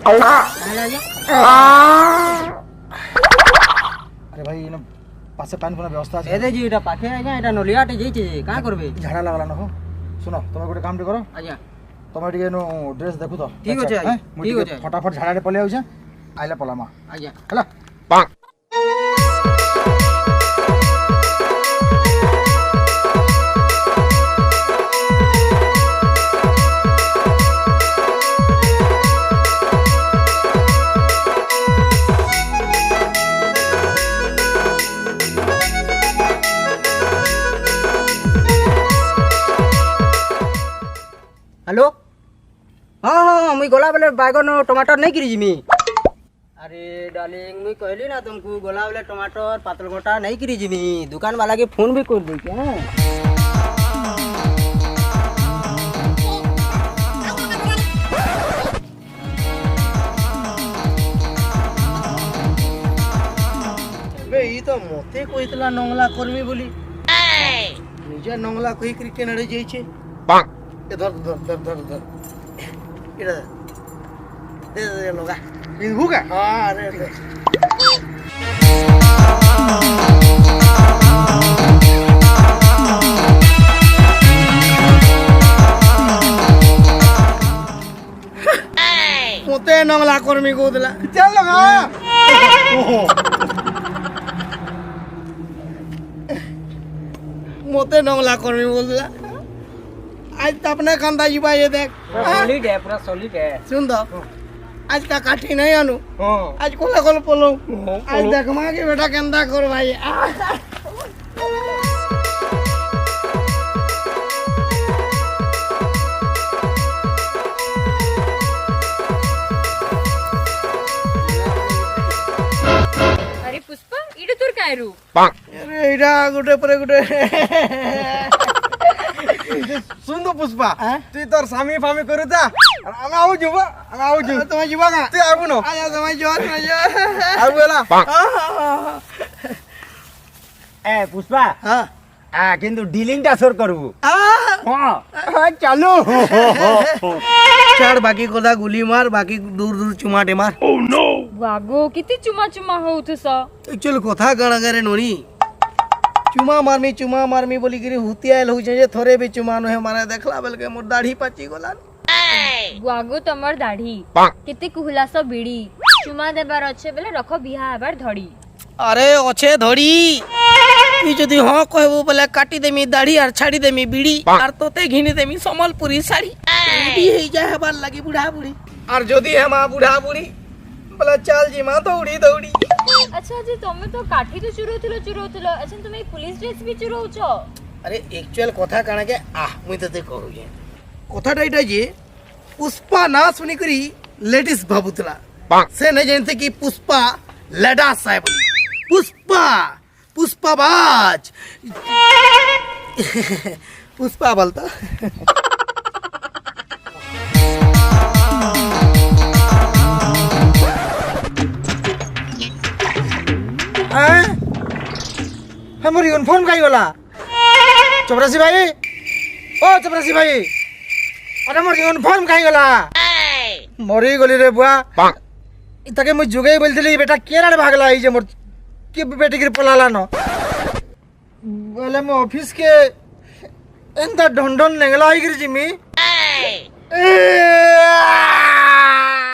अरे भाई इन पासे पानी पुना व्यवस्था আছে এদে জি এটা পাখে আজ্ঞা এটা নলিয়াটে যাইছে কাঁ করবে ঝাড়া লাগলা না हो सुनो তুমি গোটে কাম কरो আজ্ঞা তুমি টিকে নো ড্রেস দেখু তো ঠিক আছে আজ্ঞা ঠিক আছে फटाफट झाड़ाडे पले आउछे आइला पलामा আজ্ঞা हला हेलो हाँ हाँ मुई गला बेले बैगन टमाटर नहीं गिरी जिमी अरे डार्लिंग मुई कहली ना तुमको गला बेले टमाटर पातल गोटा नहीं गिरी जिमी दुकान वाला के फोन भी कर दी क्या बे ई तो मते कहितला नंगला कर्मी बोली निजे नंगला कहि करी केनडे जाइछे धर धर धर धर धर इधर दे दे लोगा इहु का हां अरे दे मोते नंगला कर्मी को दिला चल लगा मोते नंगला कर्मी बोल दिला आज तो अपने कंधा जीवा ये देख सॉलिड है पूरा सॉलिड है सुन दो आज का काठी नहीं आनु आज कोला कोल पोलो आज देख मां के बेटा कंधा कर भाई अरे पुष्पा इडे तोर काय रू अरे इडा गुटे परे गुटे सुन तो पुष्पा तू तोर सामी फामी करू ता आमी आउ जुबा आमी आउ जु तुम्हें जीवा का तू आबु नो आया तुम्हें जोर में जो आबु एला ए पुष्पा हां किंतु डीलिंगटा सोर करबू हां चालू चार बाकी कोदा गुली मार बाकी दूर दूर चुमाटे मार वागो किती चुमा चुमा होउथस एक्चुअली कथा गण करे नोनी चुमा मारमी बोली गिरी हुती आयल हो जे थोरे भी चुमा नो है माने देखला बेल के मोर दाढ़ी पाची गोला वागो तमर दाढ़ी किती कुहलास बीड़ी चुमा देबार अच्छे बेले रखो बिहा हेबार धड़ी अरे अच्छे धड़ी ई जदी हां कहबो बोले काटी देमी दाढ़ी और छाड़ी देमी बीड़ी और तोते घिनी देमी समलपुरी साड़ी रेडी हे जाय हेबार लागी बुढ़ा बुढ़ी और जदी हम बुढ़ा बुढ़ी बोले चल जी मां दौड़ी दौड़ी अच्छा जी तमे तो काठी तो चुरोथिलो अच्छा तुमे पुलिस ड्रेस भी चुरोउछो अरे एक्चुअल कथा काना के मुई तते कहू जे कथाटा इटा जे पुष्पा ना सुनी करी लेडीज भाबुतला से नहीं जानते कि पुष्पा लड़ा साहब पुष्पा बाज पुष्पा बोलता हमर यूनिफॉर्म काई गला चपरासी भाई ओ चपरासी भाई अरे मोर यूनिफॉर्म काई गला मरी गली रे बुआ इतके मु जुगे बोलथली बेटा केराड भागला ई जे मोर के बेटी के पलाला न बोले मो ऑफिस के एंदा ढंढन नेगला आई गिर जिमी